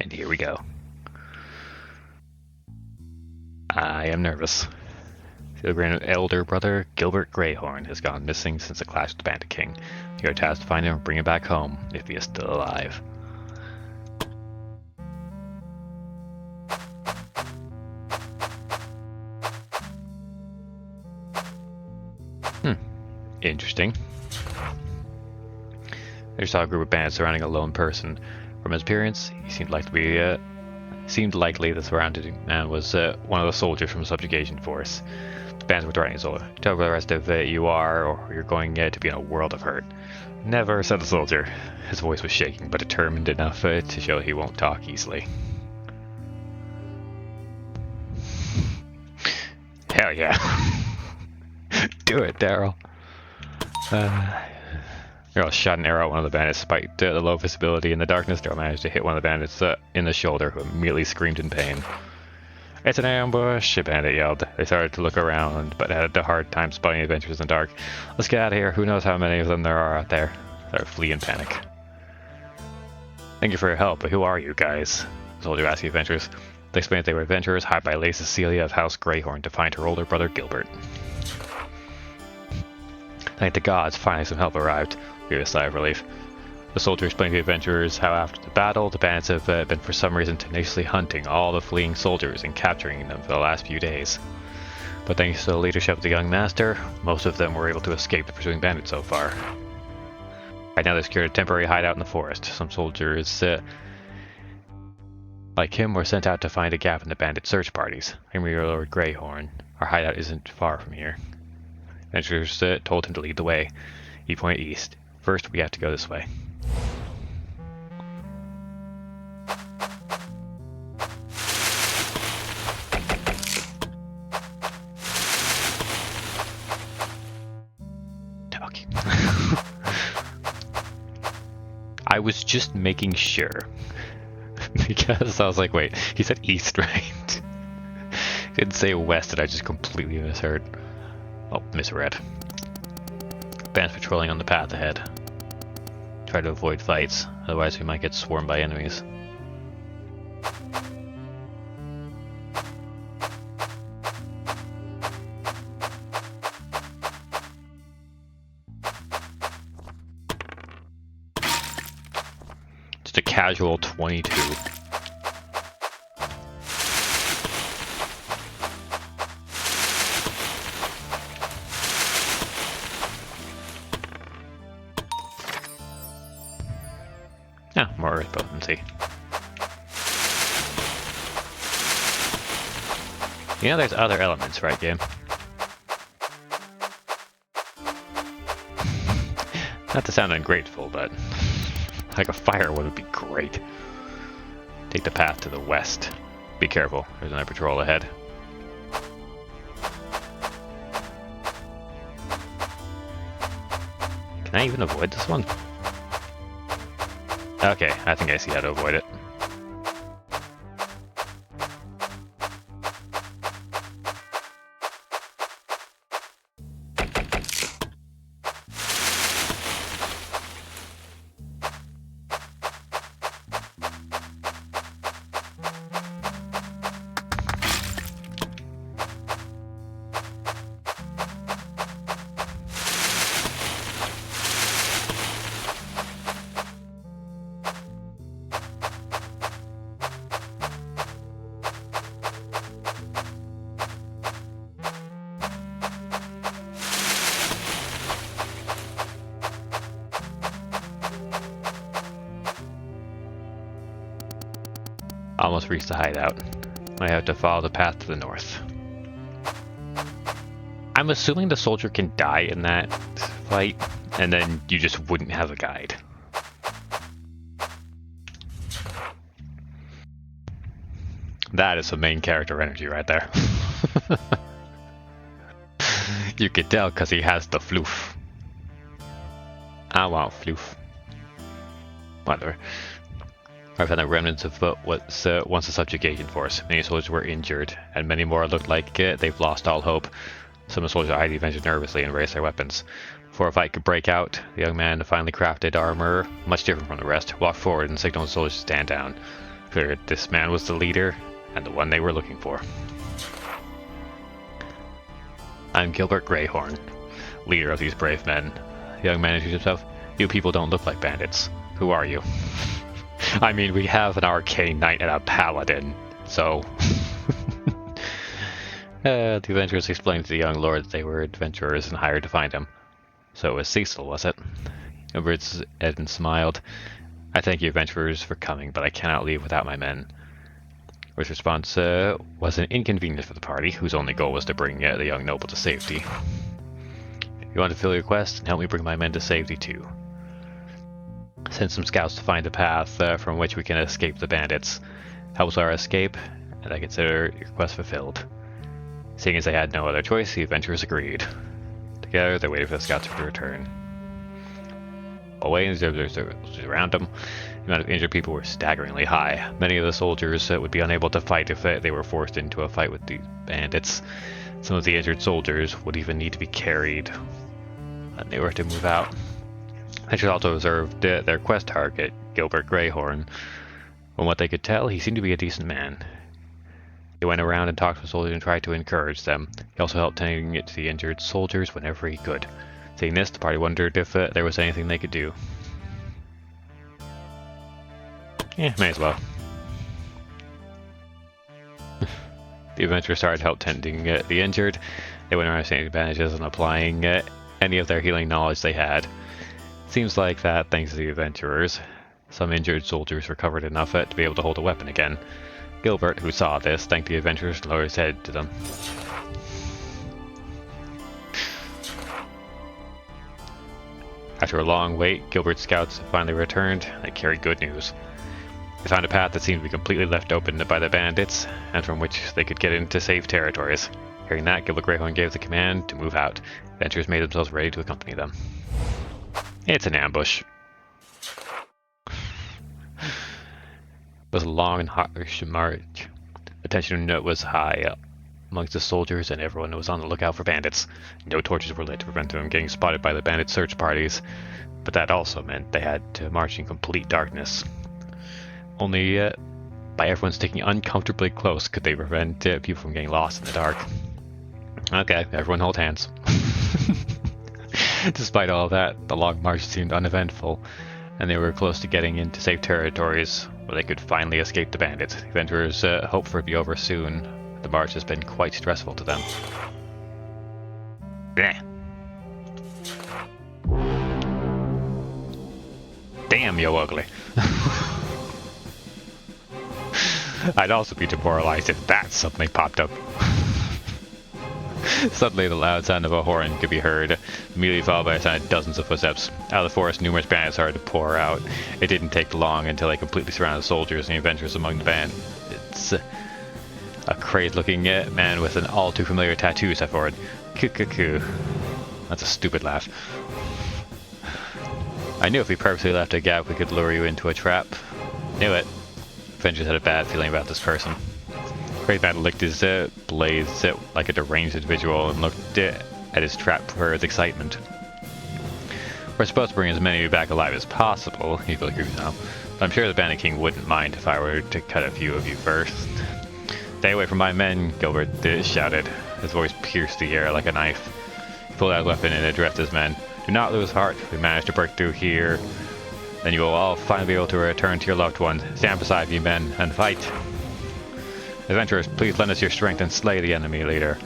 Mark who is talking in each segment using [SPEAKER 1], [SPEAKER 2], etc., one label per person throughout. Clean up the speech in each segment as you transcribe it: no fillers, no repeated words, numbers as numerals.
[SPEAKER 1] And here we go. I am nervous. The grand elder brother, Gilbert Greyhorn, has gone missing since the clash with the Bandit King. You are tasked to find him and bring him back home, if he is still alive. Interesting. I saw a group of bandits surrounding a lone person. From his appearance, he seemed likely the surrounding man was one of the soldiers from the subjugation force. The bandits were threatening his soldier. Tell the rest of you are, or you're going to be in a world of hurt. Never, said the soldier. His voice was shaking, but determined enough to show he won't talk easily. Hell yeah. Do it, Daryl. Daryl shot an arrow at one of the bandits. Despite the low visibility in the darkness, Daryl managed to hit one of the bandits in the shoulder, who immediately screamed in pain. It's an ambush, a bandit yelled. They started to look around, but had a hard time spotting adventurers in the dark. Let's get out of here. Who knows how many of them there are out there? They started to flee in panic. Thank you for your help, but who are you guys? The soldier asked the adventurers. They explained that they were adventurers hired by Lady Cecilia of House Greyhorn to find her older brother Gilbert. Thank the gods, finally some help arrived. He gave a sigh of relief. The soldier explained to the adventurers how after the battle, the bandits have been for some reason tenaciously hunting all the fleeing soldiers and capturing them for the last few days. But thanks to the leadership of the young master, most of them were able to escape the pursuing bandits so far. Right now they've secured a temporary hideout in the forest. Some soldiers, like him, were sent out to find a gap in the bandit search parties. Henry Lord Greyhorn, our hideout isn't far from here. Adventurers told him to lead the way. He pointed east. First, we have to go this way. Talking. I was just making sure. Because I was like, wait, he said east, right? He didn't say west, and I just completely misheard. Oh, misread. Bandits patrolling on the path ahead. Try to avoid fights, otherwise we might get swarmed by enemies. Just a casual 22. Yeah, more earth potency. You know there's other elements, right, game? Not to sound ungrateful, but like a fire would be great. Take the path to the west. Be careful, there's another patrol ahead. Can I even avoid this one? Okay, I think I see how to avoid it. Almost reached the hideout. I have to follow the path to the north. I'm assuming the soldier can die in that fight, and then you just wouldn't have a guide. That is some main character energy right there. You can tell because he has the floof. I want floof. Whatever. I found the remnants of what was once a subjugation force. Many soldiers were injured, and many more looked like they've lost all hope. Some of the soldiers eyed the adventure nervously and raised their weapons. Before a fight could break out, the young man finally crafted armor, much different from the rest, walked forward and signaled the soldiers to stand down. clear this man was the leader, and the one they were looking for. I'm Gilbert Greyhorn, leader of these brave men. The young man introduced himself. You people don't look like bandits. Who are you? I mean, we have an arcane knight and a paladin, so... The adventurers explained to the young lord that they were adventurers and hired to find him. So it was Cecil, was it? Gilbert's Eden smiled. I thank you adventurers for coming, but I cannot leave without my men. His response was an inconvenience for the party, whose only goal was to bring the young noble to safety. If you want to fill your quest, and help me bring my men to safety too. Send some scouts to find a path from which we can escape the bandits. Helps our escape, and I consider your quest fulfilled. Seeing as they had no other choice, the adventurers agreed. Together, they waited for the scouts to return. Away and observers around them, the amount of injured people were staggeringly high. Many of the soldiers would be unable to fight if they were forced into a fight with the bandits. Some of the injured soldiers would even need to be carried when they were to move out. Adventurers also observed their quest target, Gilbert Greyhorn. From what they could tell, he seemed to be a decent man. He went around and talked to the soldiers and tried to encourage them. He also helped tending to the injured soldiers whenever he could. Seeing this, the party wondered if there was anything they could do. Yeah, may as well. The adventurers started help tending the injured. They went around saying advantages and applying any of their healing knowledge they had. Seems like that, thanks to the adventurers, some injured soldiers recovered enough to be able to hold a weapon again. Gilbert, who saw this, thanked the adventurers and lowered his head to them. After a long wait, Gilbert's scouts finally returned. They carried good news. They found a path that seemed to be completely left open by the bandits, and from which they could get into safe territories. Hearing that, Gilbert Greyhorn gave the command to move out. Adventurers made themselves ready to accompany them. It's an ambush. It was a long and harsh march. The tension was high amongst the soldiers, and everyone was on the lookout for bandits. No torches were lit to prevent them getting spotted by the bandit search parties, but that also meant they had to march in complete darkness. Only by everyone sticking uncomfortably close could they prevent people from getting lost in the dark. Okay, everyone hold hands. Despite all that, the long march seemed uneventful, and they were close to getting into safe territories where they could finally escape the bandits. Adventurers hoped for it to be over soon. The march has been quite stressful to them. Bleh. Damn, you ugly. I'd also be demoralized if that suddenly popped up. Suddenly the loud sound of a horn could be heard, immediately followed by a sound of dozens of footsteps. Out of the forest, numerous bandits started to pour out. It didn't take long until they completely surrounded the soldiers and the adventurers among the band. It's a crazed-looking man with an all-too-familiar tattoo stepped forward. Coo-coo-coo. That's a stupid laugh. I knew if we purposely left a gap, we could lure you into a trap. Knew it. Adventurers had a bad feeling about this person. Crazed man licked his blades like a deranged individual and looked at his trap for his excitement. We're supposed to bring as many of you back alive as possible, he feels creepy now. But I'm sure the Bandit King wouldn't mind if I were to cut a few of you first. Stay away from my men, Gilbert shouted. His voice pierced the air like a knife. He pulled out a weapon and addressed his men. Do not lose heart. If we manage to break through here, then you will all finally be able to return to your loved ones. Stand beside me, men, and fight. Adventurers, please lend us your strength and slay the enemy leader.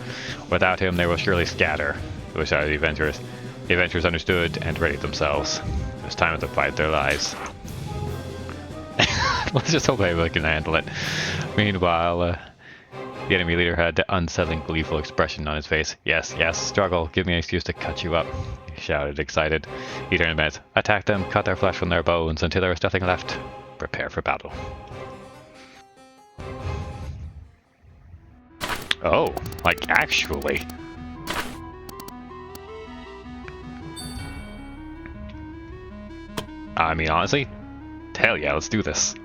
[SPEAKER 1] Without him, they will surely scatter. It was shouted the adventurers. The adventurers understood and readied themselves. It was time to fight their lives. Let's just hope they can handle it. Meanwhile, the enemy leader had the unsettling, gleeful expression on his face. Yes, yes, struggle. Give me an excuse to cut you up, he shouted, excited. He turned to men. Attack them, cut their flesh from their bones until there was nothing left. Prepare for battle. Oh, like actually. I mean, honestly, hell yeah, let's do this.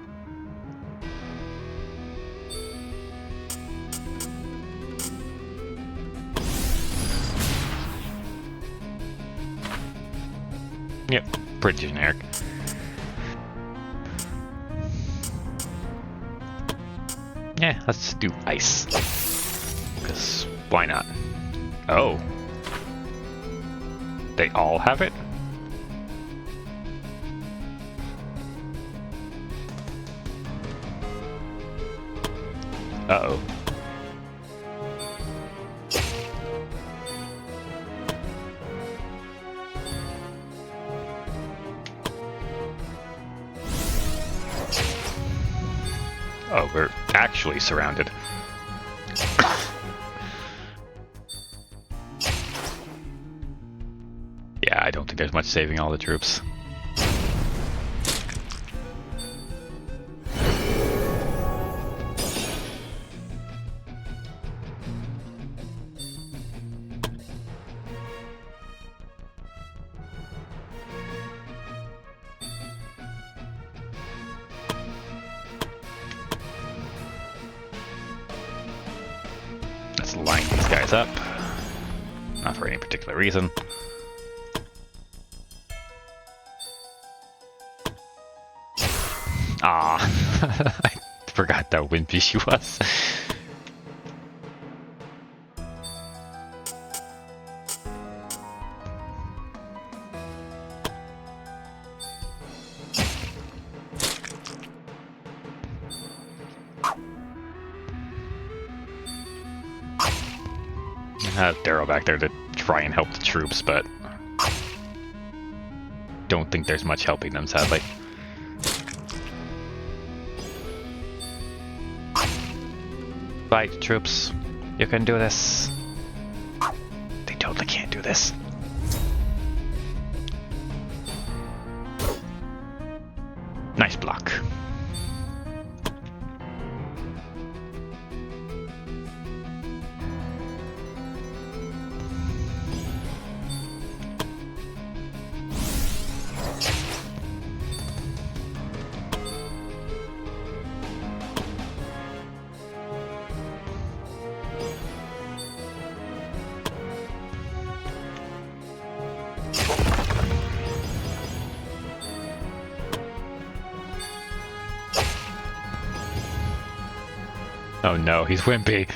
[SPEAKER 1] Yep, pretty generic. let's do ice. Because why not? Oh. They all have it? Uh-oh. Oh, we're actually surrounded. Yeah, I don't think there's much saving all the troops. Let's line these guys up. Not for any particular reason. Ah, I forgot how wimpy she was. I have Darrow back there to try and help the troops, but don't think there's much helping them, sadly. Fight, troops. You can do this. They totally can't do this. Nice block. Oh no, he's wimpy.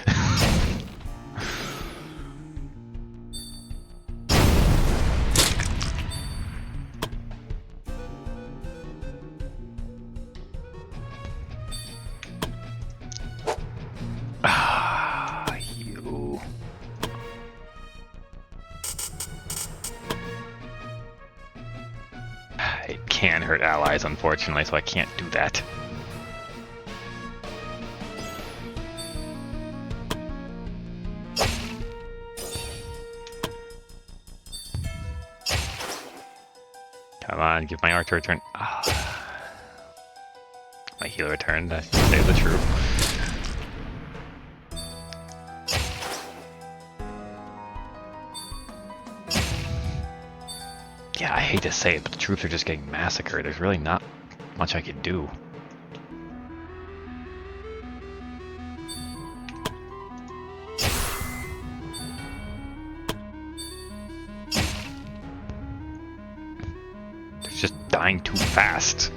[SPEAKER 1] You. It can hurt allies, unfortunately, so I can't do that. Come on, give my archer a turn. Ah. My healer returned. I saved the troop. Yeah, I hate to say it, but the troops are just getting massacred. There's really not much I can do. Just dying too fast.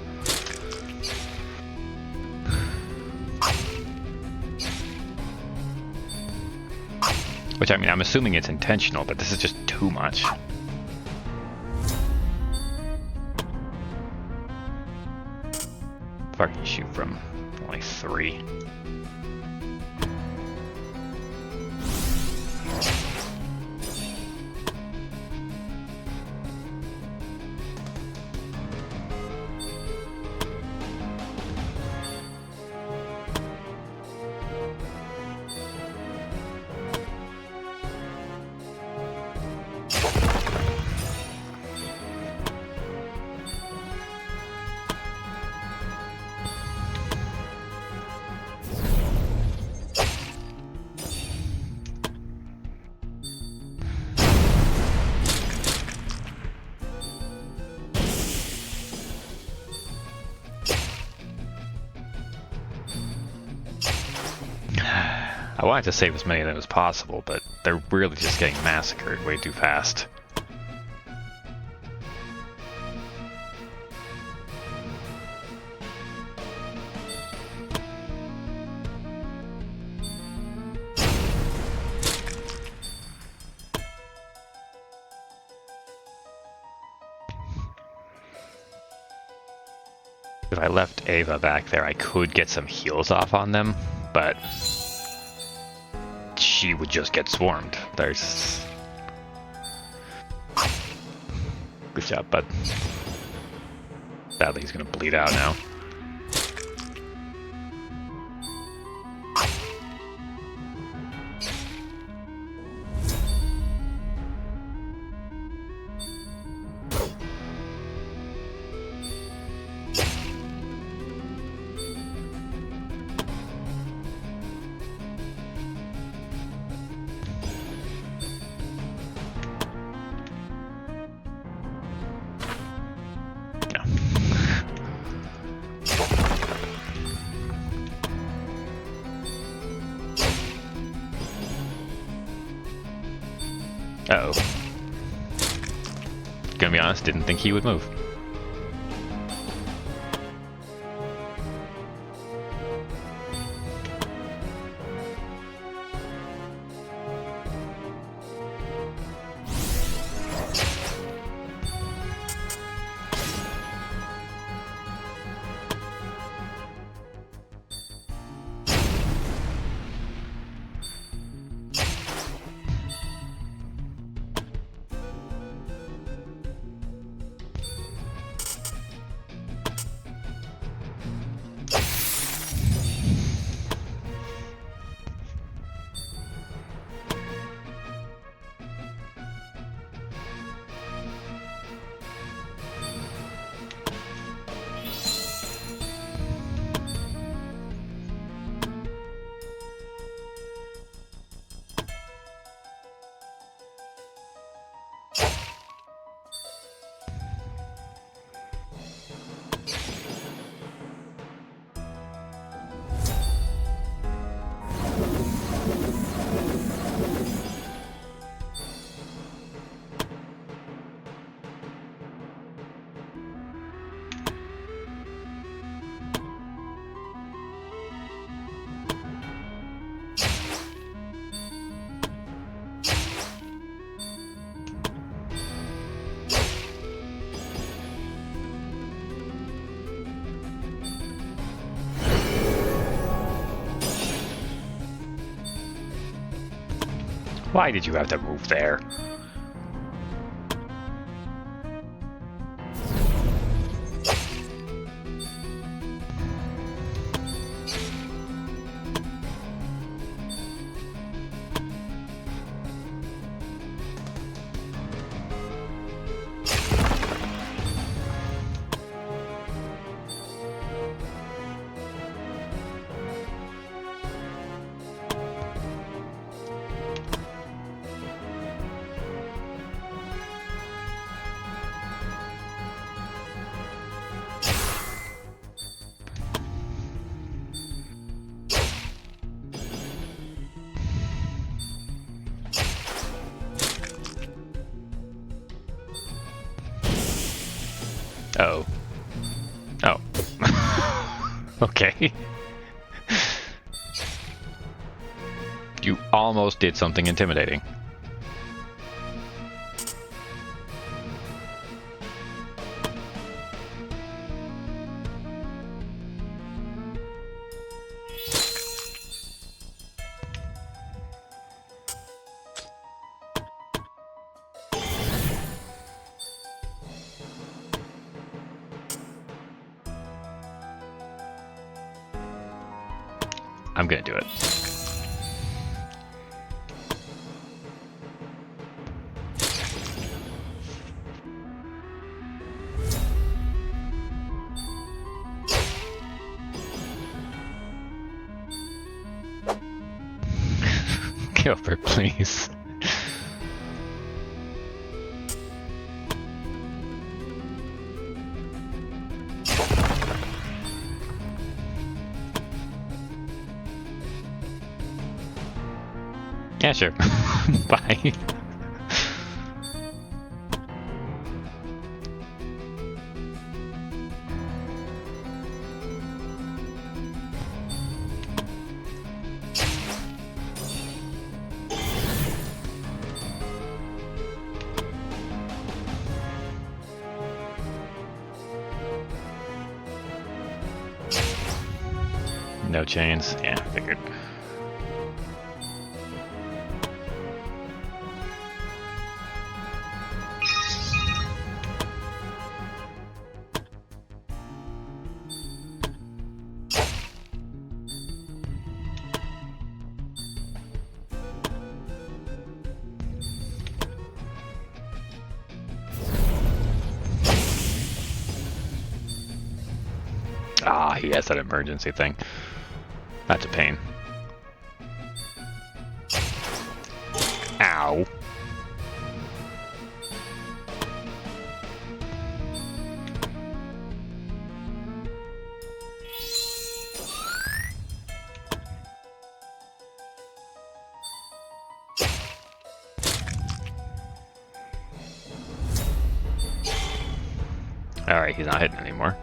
[SPEAKER 1] Which, I mean, I'm assuming it's intentional, but this is just too much. If I can shoot from only 3. I wanted to save as many of them as possible, but they're really just getting massacred way too fast. If I left Ava back there, I could get some heals off on them, but she would just get swarmed. There's... Good job, bud. Sadly, he's gonna bleed out now. Uh-oh. Gonna be honest, didn't think he would move. Why did you have to move there? Uh-oh. Oh. Okay. You almost did something intimidating. I'm gonna do it. Gilbert, please. Yeah, sure. Bye. No chains. Yeah, figured. Ah, he has that emergency thing. That's a pain. Ow. Alright, he's not hitting anymore.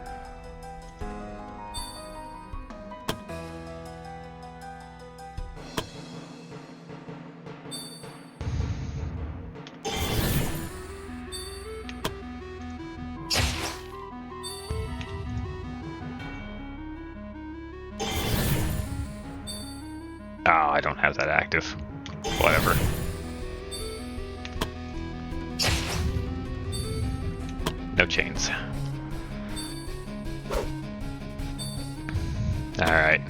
[SPEAKER 1] Oh, I don't have that active. Whatever. No chains. Alright.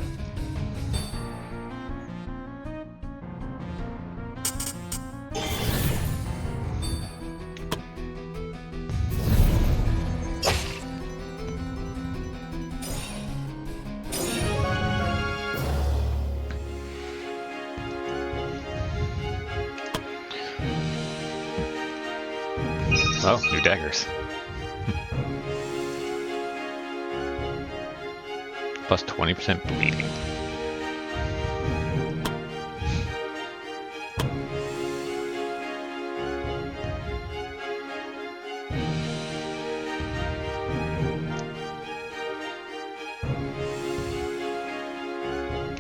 [SPEAKER 1] Oh, new daggers. Plus 20% bleeding.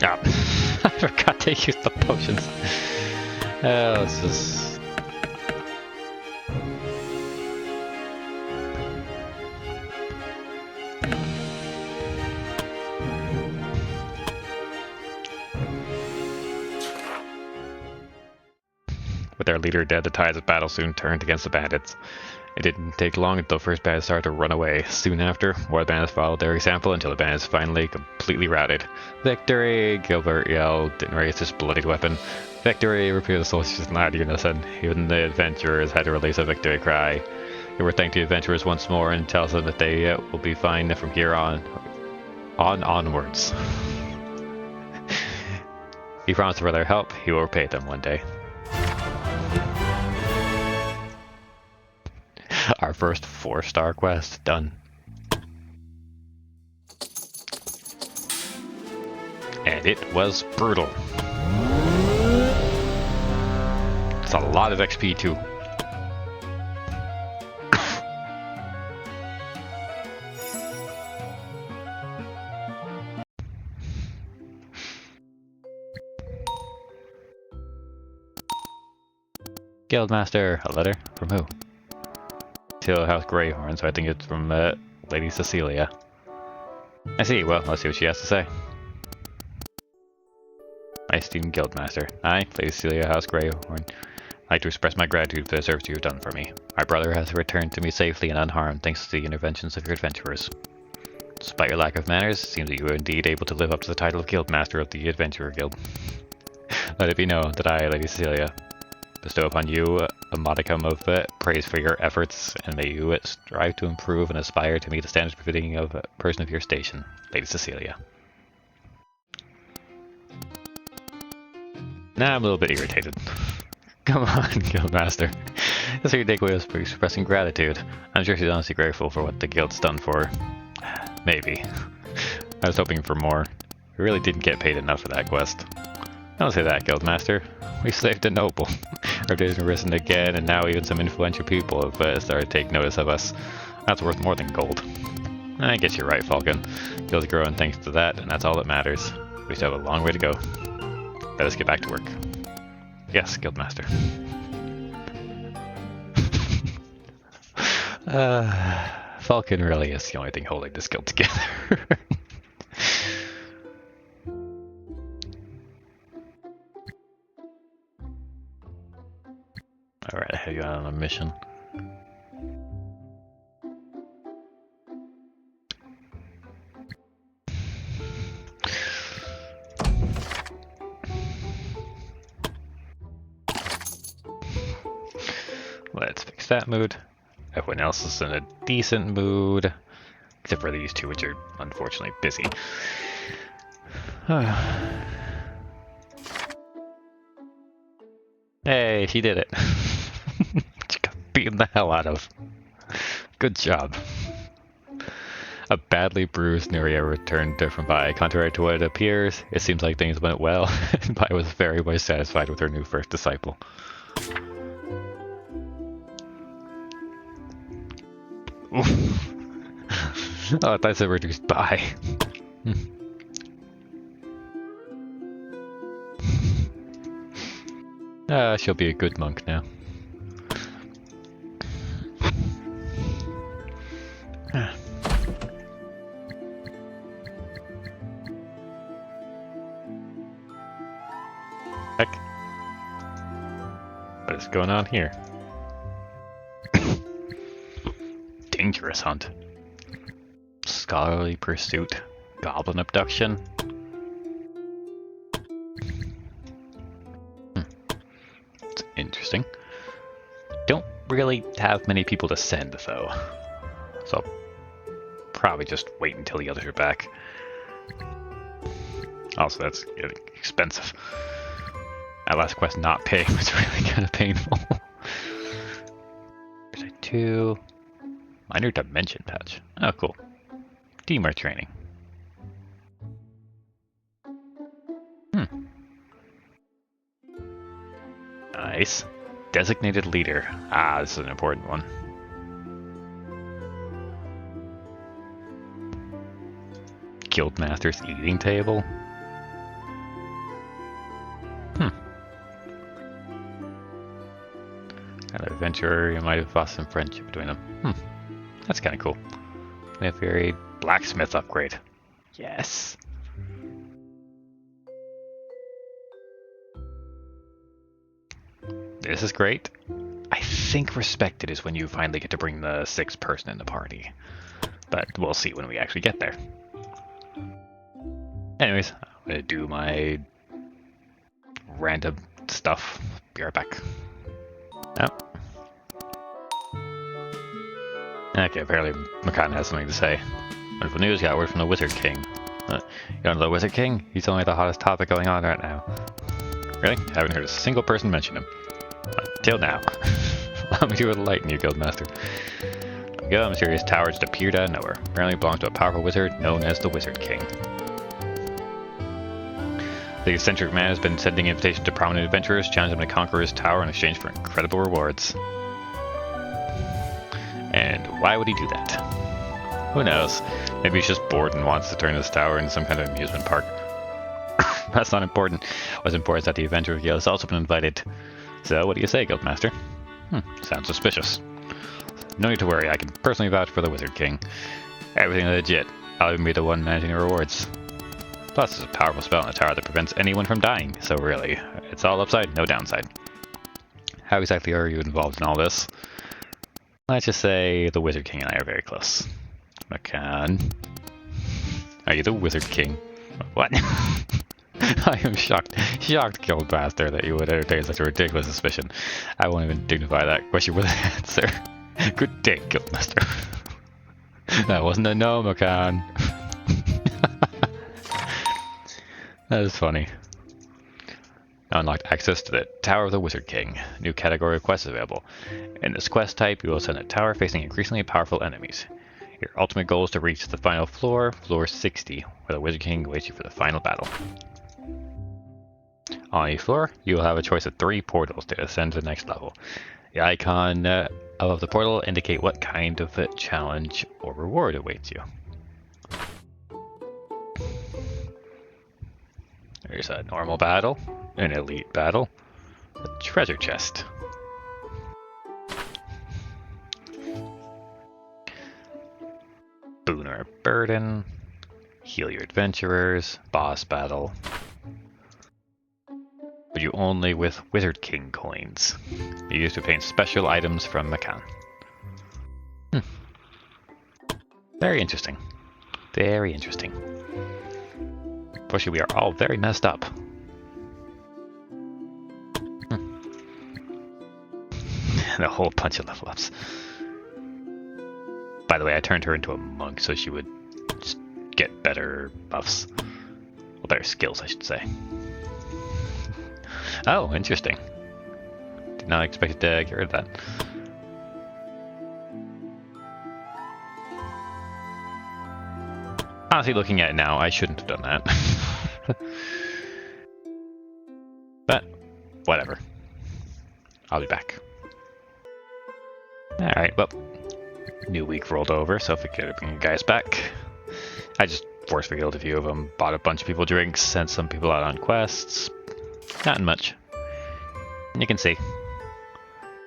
[SPEAKER 1] Ah, I forgot to use the potions. Oh, this is... With their leader dead, the tides of battle soon turned against the bandits. It didn't take long until the first bandits started to run away. Soon after, more bandits followed their example until the bandits finally completely routed. "Victory!" Gilbert yelled and raised his bloodied weapon. "Victory!" repeated the soldiers in loud unison. Even the adventurers had to release a victory cry. Gilbert thanked the adventurers once more and tells them that they will be fine from here onwards. He promised for their help, he will repay them one day. Our first 4-star quest done. And it was brutal. It's a lot of XP too. Guildmaster, a letter? From who? Till House Greyhorn, so I think it's from Lady Cecilia. I see, well, let's see what she has to say. My esteemed Guildmaster, I, Lady Cecilia House Greyhorn, I'd like to express my gratitude for the service you have done for me. My brother has returned to me safely and unharmed thanks to the interventions of your adventurers. Despite your lack of manners, it seems that you are indeed able to live up to the title of Guildmaster of the Adventurer Guild. Let it be known that I, Lady Cecilia, bestow upon you a modicum of praise for your efforts, and may you strive to improve and aspire to meet the standards befitting of a person of your station, Lady Cecilia. Now I'm a little bit irritated. Come on, Guildmaster. That's a ridiculous way of expressing gratitude. I'm sure she's honestly grateful for what the guild's done for her. Maybe. I was hoping for more. We really didn't get paid enough for that quest. Don't say that, Guildmaster. We saved a noble. Our days have risen again, and now even some influential people have started to take notice of us. That's worth more than gold. I guess you're right, Falcon. Guild's growing thanks to that, and that's all that matters. We still have a long way to go. Let us get back to work. Yes, Guildmaster. Falcon really is the only thing holding this guild together. you out on a mission. Let's fix that mood. Everyone else is in a decent mood, except for these two, which are unfortunately busy. Hey, she did it. She got beaten the hell out of. Good job. A badly bruised Nuria returned from Bai. Contrary to what it appears, it seems like things went well, and Bai was very much satisfied with her new first disciple. Oh, that's a reduced Bai. She'll be a good monk now. Heck. What is going on here? Dangerous hunt. Scholarly pursuit. Goblin abduction. It's interesting. Don't really have many people to send though. So I'll probably just wait until the others are back. Also, that's getting expensive. That last quest not paying was really kind of painful. There's a 2. Minor dimension patch. Oh, cool. Demar training. Nice. Designated leader. Ah, this is an important one. Guildmaster's eating table. An adventurer, you might have lost some friendship between them. That's kind of cool. We have a blacksmith upgrade. Yes. This is great. I think respected is when you finally get to bring the 6th person in the party. But we'll see when we actually get there. Anyways, I'm gonna do my random stuff. Be right back. Yep. Okay, apparently Makan has something to say. Wonderful news, got word from the Wizard King. You know the Wizard King? He's only the hottest topic going on right now. Really? Haven't heard a single person mention him. Until now. Allow me to enlighten you, Guildmaster. A mysterious tower just appeared out of nowhere. Apparently belongs to a powerful wizard known as the Wizard King. The eccentric man has been sending invitations to prominent adventurers, challenging them to conquer his tower in exchange for incredible rewards. And why would he do that? Who knows? Maybe he's just bored and wants to turn his tower into some kind of amusement park. That's not important. What's important is that the Adventurers Guild has also been invited. So what do you say, Guildmaster? Sounds suspicious. No need to worry, I can personally vouch for the Wizard King. Everything legit. I'll even be the one managing the rewards. Plus, there's a powerful spell in the tower that prevents anyone from dying, so really, it's all upside, no downside. How exactly are you involved in all this? Let's just say the Wizard King and I are very close. Makan. Are you the Wizard King? What? I am shocked, Guildmaster, that you would entertain such a ridiculous suspicion. I won't even dignify that question with an answer. Good day, Guildmaster. That wasn't a no, Makan. That is funny. Unlocked access to the Tower of the Wizard King. New category of quests available. In this quest type, you will ascend a tower facing increasingly powerful enemies. Your ultimate goal is to reach the final floor, floor 60, where the Wizard King waits you for the final battle. On each floor, you will have a choice of 3 portals to ascend to the next level. The icon above the portal indicate what kind of challenge or reward awaits you. There's a normal battle, an elite battle, a treasure chest. Boon or burden, heal your adventurers, boss battle. but you only with Wizard King coins. They're used to obtain special items from Macan. Very interesting. Very interesting. Unfortunately, we are all very messed up. And a whole bunch of level ups. By the way, I turned her into a monk so she would just get better buffs. Well, better skills, I should say. Oh, interesting. Did not expect to get rid of that. Honestly, looking at it now, I shouldn't have done that. But, whatever. I'll be back. Alright, well, new week rolled over, so if we could bring you guys back. I just force revealed a few of them, bought a bunch of people drinks, sent some people out on quests. Not much. And you can see,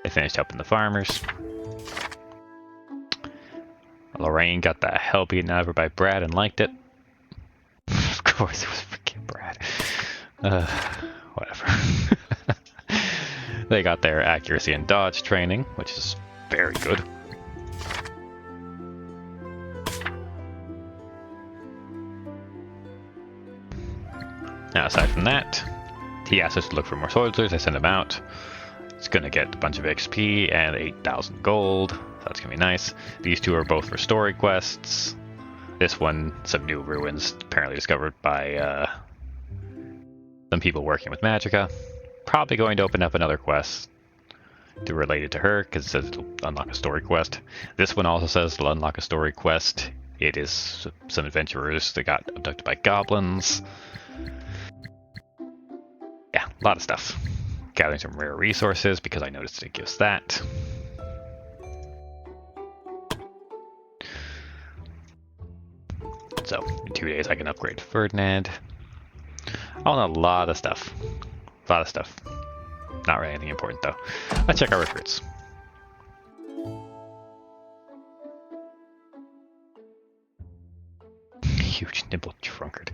[SPEAKER 1] I finished helping the farmers. Lorraine got the hell beaten out of her by Brad and liked it. Of course, it was freaking Brad. Whatever. They got their accuracy and dodge training, which is very good. Now, aside from that, he asked us to look for more soldiers. I sent him out. It's gonna get a bunch of XP and 8,000 gold. So that's gonna be nice. These two are both for story quests. This one, some new ruins apparently discovered by some people working with Magicka. Probably going to open up another quest to relate it to her, because it says it'll unlock a story quest. This one also says it'll unlock a story quest. It is some adventurers that got abducted by goblins. Yeah, a lot of stuff. Gathering some rare resources, because I noticed it gives that. So, in 2 days I can upgrade Ferdinand. Oh, and a lot of stuff. A lot of stuff. Not really anything important, though. Let's check our recruits. Huge nimble drunkard.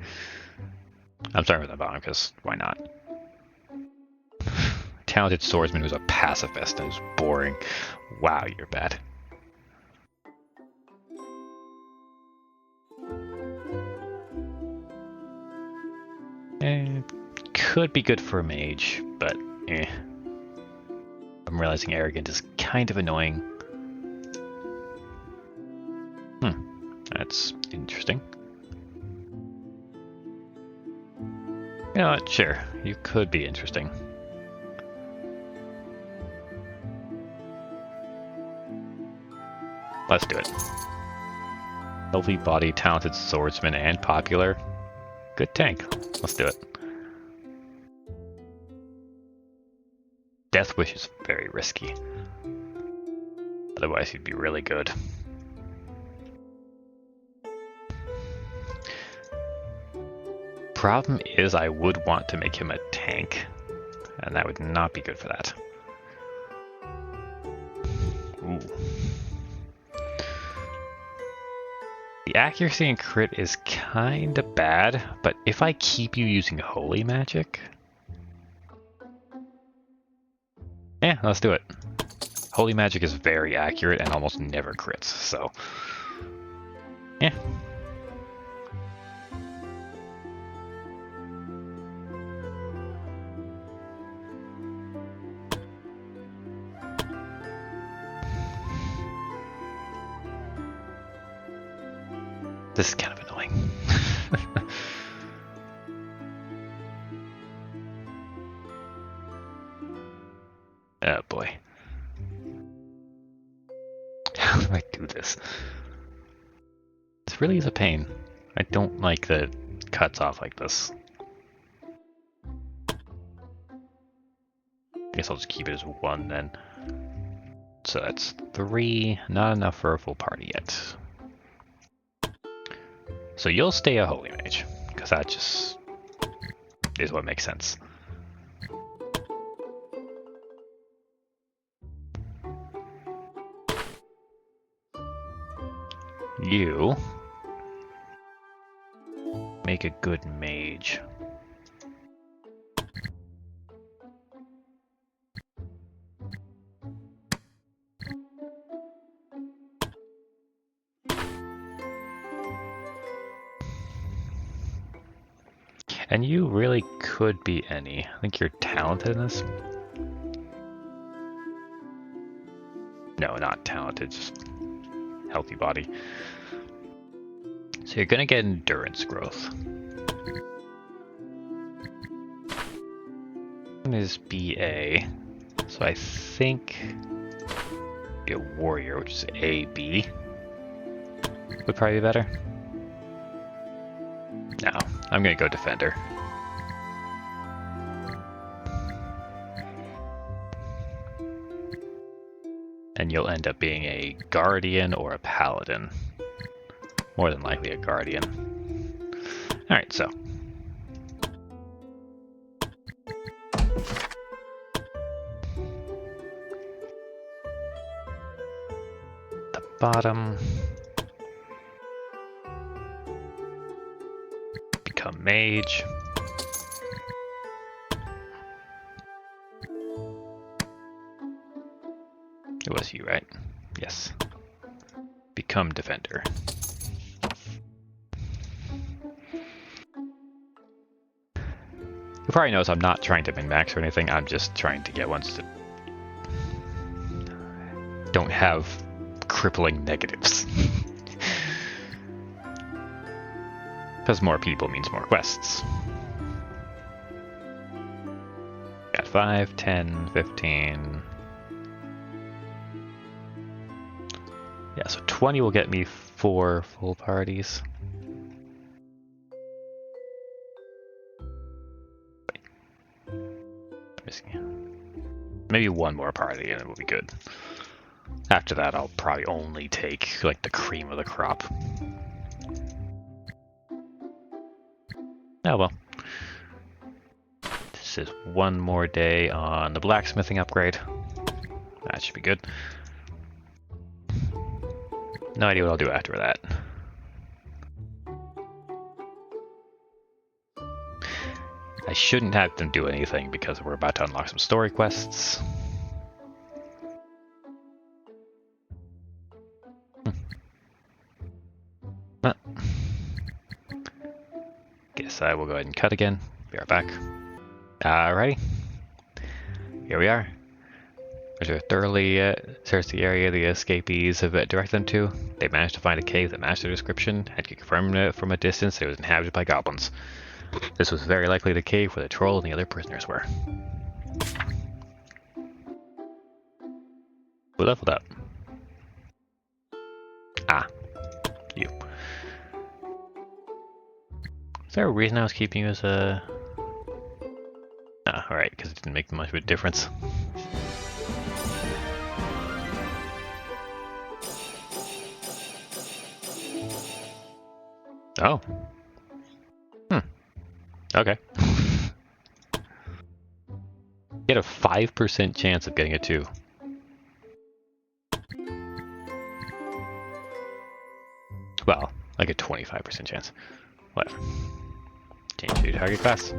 [SPEAKER 1] I'm starting with the bottom, because why not? Talented swordsman who's a pacifist and is boring. Wow, you're bad. Could be good for a mage, but eh. I'm realizing arrogant is kind of annoying. That's interesting. You know what? Sure, you could be interesting. Let's do it. Healthy body, talented swordsman, and popular. Good tank. Let's do it. Death Wish is very risky. Otherwise, he'd be really good. Problem is, I would want to make him a tank, and that would not be good for that. Ooh. The accuracy and crit is kinda bad, but if I keep you using holy magic... Yeah, let's do it. Holy magic is very accurate and almost never crits, so... Yeah. This is kind of annoying. Oh boy. How do I do this? This really is a pain. I don't like that it cuts off like this. I guess I'll just keep it as 1 then. So that's 3, not enough for a full party yet. So you'll stay a holy mage, because that just is what makes sense. You make a good mage. And you really could be any. I think you're talented in this. No, not talented, just healthy body. So you're gonna get endurance growth. Is BA. So I think be a warrior, which is AB. Would probably be better. No, I'm gonna go defender. And you'll end up being a guardian or a paladin. More than likely a guardian. Alright, so. The bottom. Become mage. It was you, right? Yes. Become defender. You probably notice I'm not trying to min-max or anything, I'm just trying to get ones that don't have crippling negatives. Because more people means more quests. Got 5, 10, 15... Yeah, so 20 will get me 4 full parties. Maybe 1 more party and it will be good. After that, I'll probably only take like the cream of the crop. Oh well. This is 1 more day on the blacksmithing upgrade. That should be good. No idea what I'll do after that. I shouldn't have them do anything because we're about to unlock some story quests. Guess I will go ahead and cut again. Be right back. Alrighty. Here we are. There's a thoroughly searched the area the escapees have directed them to. They managed to find a cave that matched their description, had confirmed from a distance that it was inhabited by goblins. This was very likely the cave where the troll and the other prisoners were. Who leveled up? Ah, you. Is there a reason I was keeping you as a... Ah, alright, because it didn't make much of a difference. Oh. Okay. Get a 5% chance of getting a 2. Well, like a 25% chance. Whatever. Change to target class.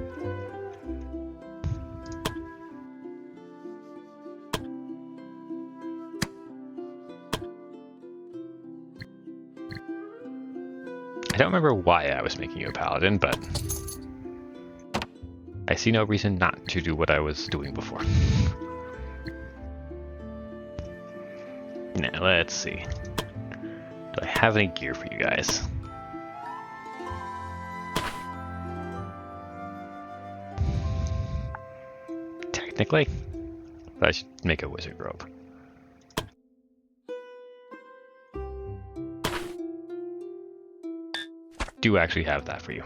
[SPEAKER 1] I don't remember why I was making you a paladin, but I see no reason not to do what I was doing before. Now, let's see. Do I have any gear for you guys? Technically, but I should make a wizard robe. Do actually have that for you.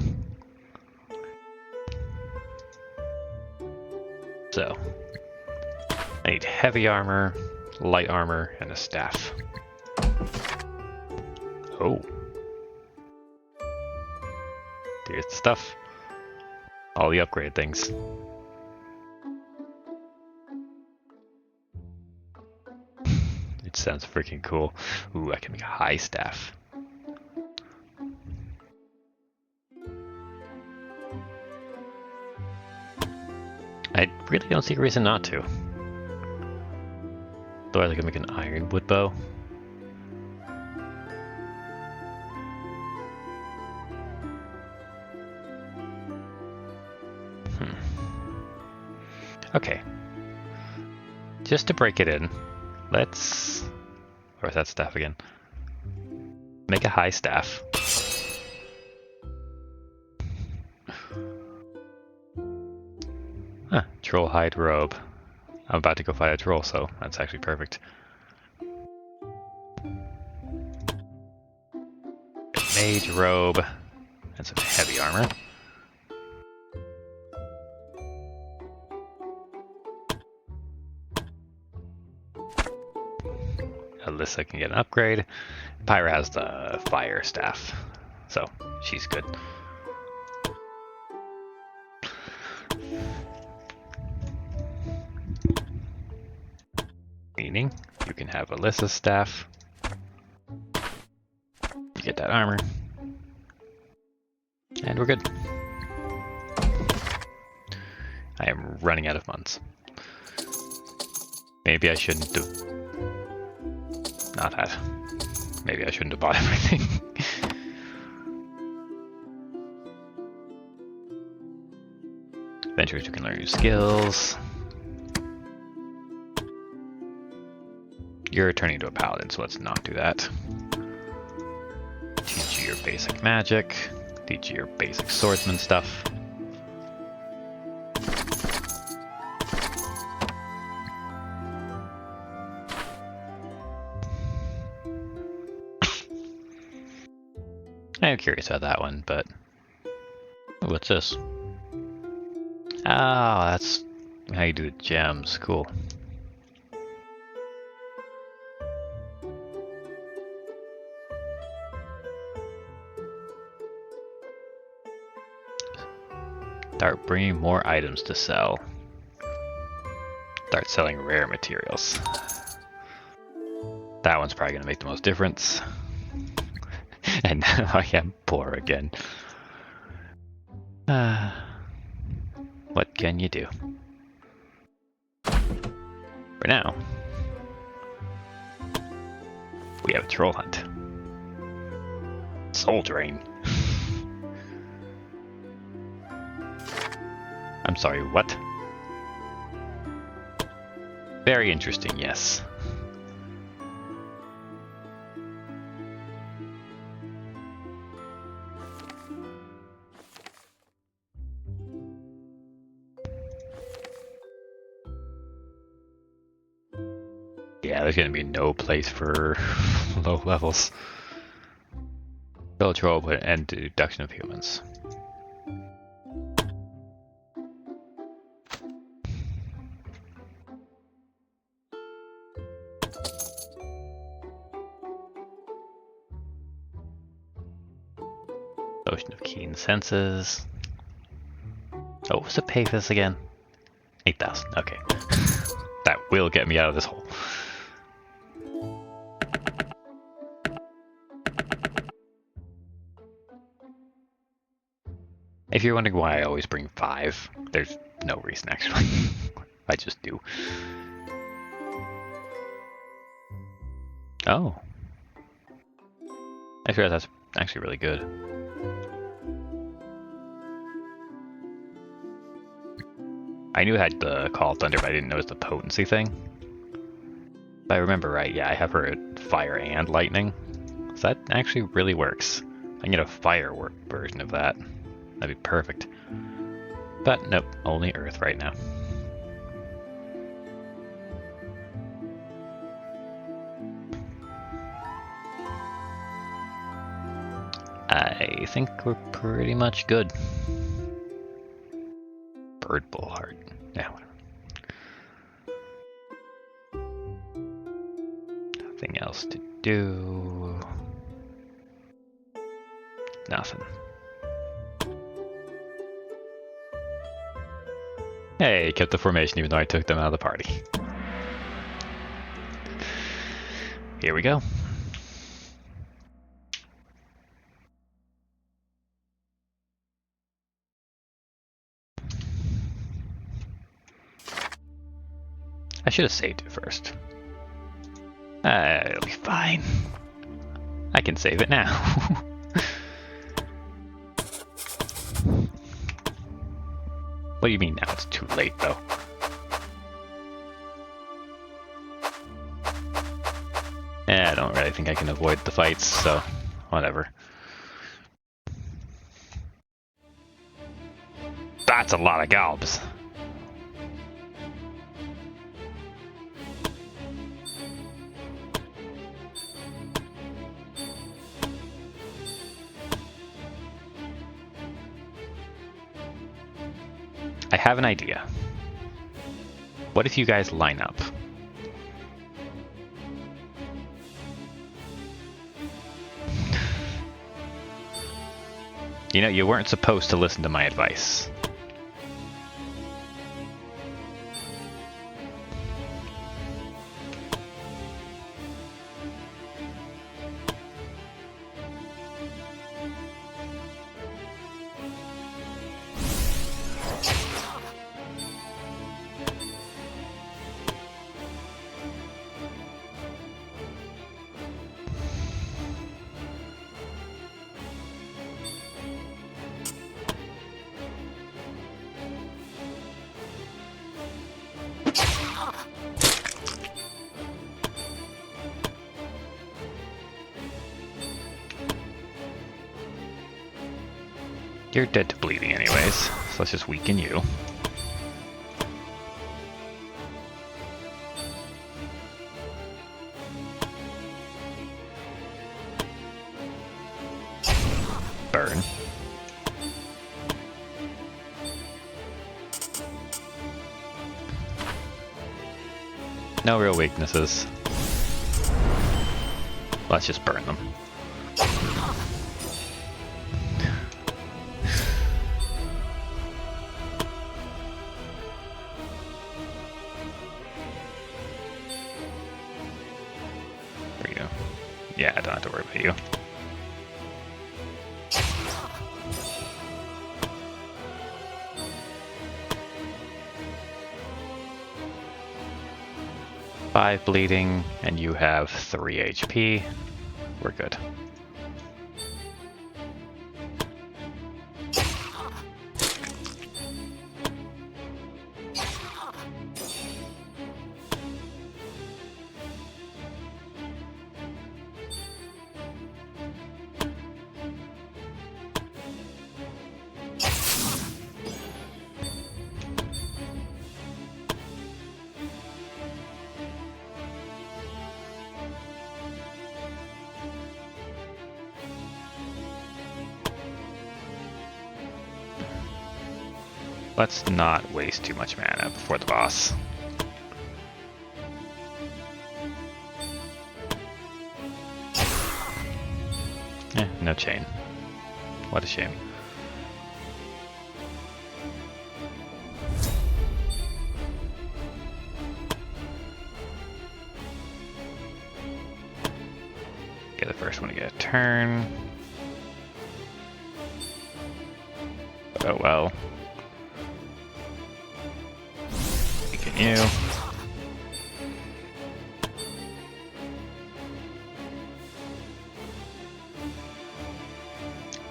[SPEAKER 1] So, I need heavy armor, light armor, and a staff. Oh. Here's the stuff. All the upgrade things. It sounds freaking cool. Ooh, I can make a high staff. I really don't see a reason not to. Otherwise I could make an ironwood bow. Okay. Just to break it in, let's... Where's that staff again? Make a high staff. Huh, troll hide robe. I'm about to go fight a troll, so that's actually perfect. Mage robe and some heavy armor. Alyssa can get an upgrade. Pyra has the fire staff, so she's good. Meaning you can have Alyssa's staff. You get that armor. And we're good. I am running out of months. Maybe I shouldn't do... Not that. Maybe I shouldn't have bought everything. Adventures, you can learn new skills. You're turning into a paladin, so let's not do that. Teach you your basic magic. Teach you your basic swordsman stuff. I'm curious about that one, but... Ooh, what's this? Oh, that's how you do the gems. Cool. Start bringing more items to sell. Start selling rare materials. That one's probably going to make the most difference. And now I am poor again. What can you do? For now, we have a troll hunt. Soul drain. I'm sorry, what? Very interesting, yes. Yeah, there's gonna be no place for low levels. Kill troll, put an end to deduction of humans. Ocean of keen senses. Oh, what's the pay for this again? 8,000. Okay. That will get me out of this hole. If you're wondering why I always bring 5, there's no reason actually. I just do. Oh. I realize that's actually really good. I knew it had the Call of Thunder, but I didn't notice the potency thing. If I remember right, yeah, I have her at fire and lightning. So that actually really works. I can get a firework version of that. That'd be perfect. But nope, only Earth right now. I think we're pretty much good. Bird bull heart. Yeah, whatever. Nothing else to do. Nothing. Hey, kept the formation even though I took them out of the party. Here we go. I should have saved it first. It'll be fine. I can save it now. What do you mean now? It's too late, though. I don't really think I can avoid the fights, so whatever. That's a lot of galbs. I have an idea. What if you guys line up? You know, you weren't supposed to listen to my advice. You're dead to bleeding anyways, so let's just weaken you. Burn. No real weaknesses. Let's just burn them. There you go. Yeah, I don't have to worry about you. Five bleeding, and you have 3 HP. We're good. Let's not waste too much mana before the boss. No chain. What a shame. Get the first one to get a turn. Oh well. You.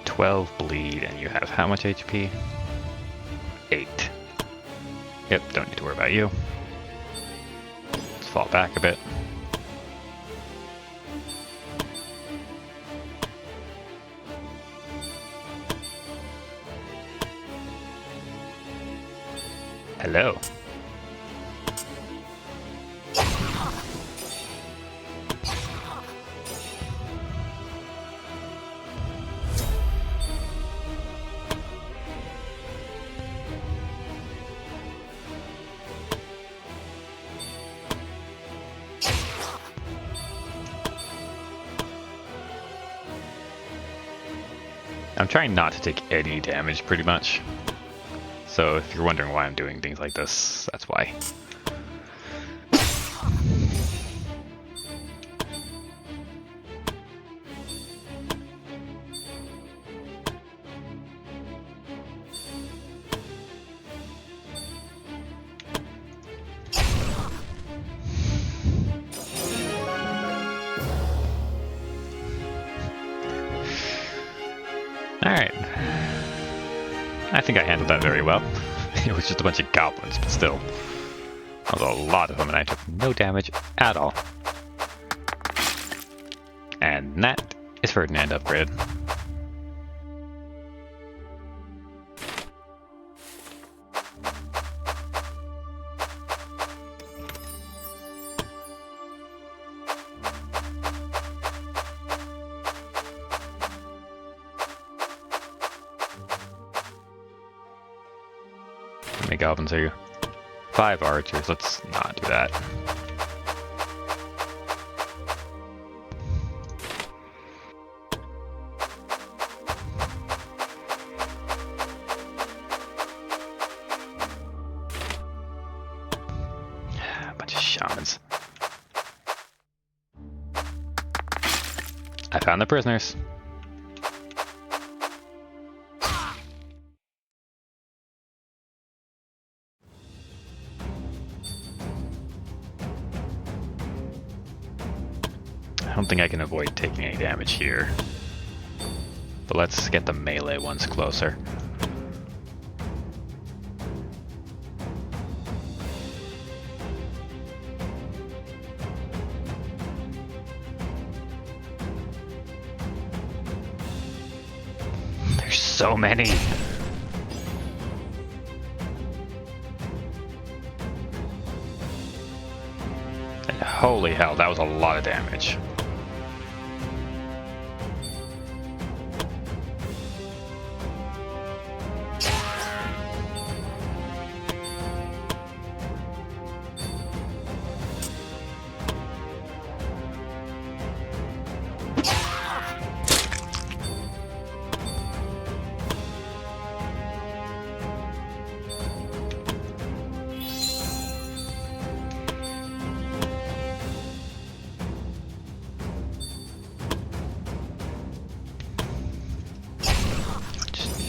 [SPEAKER 1] "12 bleed, and you have how much HP? 8. Yep, don't need to worry about you. Let's fall back a bit. Hello. I'm trying not to take any damage, pretty much. So if you're wondering why I'm doing things like this, that's why. Alright. I think I handled that very well. It was just a bunch of goblins, but still. That was a lot of them, and I took no damage at all. And that is Ferdinand upgrade. How many goblins are you? 5 archers. Let's not do that. A bunch of shamans. I found the prisoners. I don't think I can avoid taking any damage here. But let's get the melee ones closer. There's so many! And holy hell, that was a lot of damage.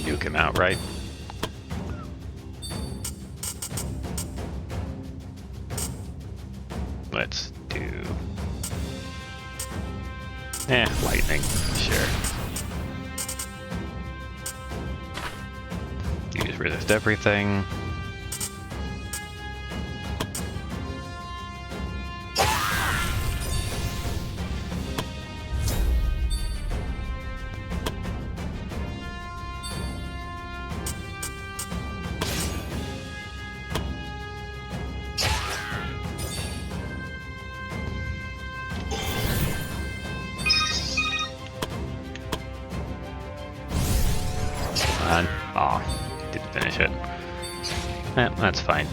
[SPEAKER 1] Nuke him outright. Let's do... lightning, sure. You just resist everything. Aw, didn't finish it. That's fine.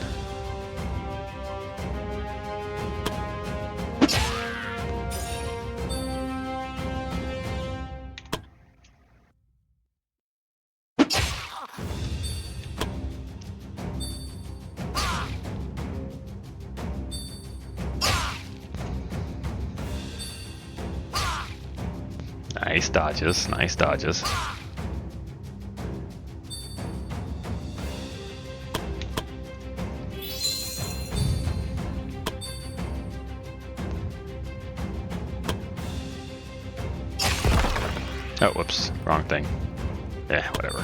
[SPEAKER 1] Nice dodges, nice dodges. Oh, whoops, wrong thing. Whatever.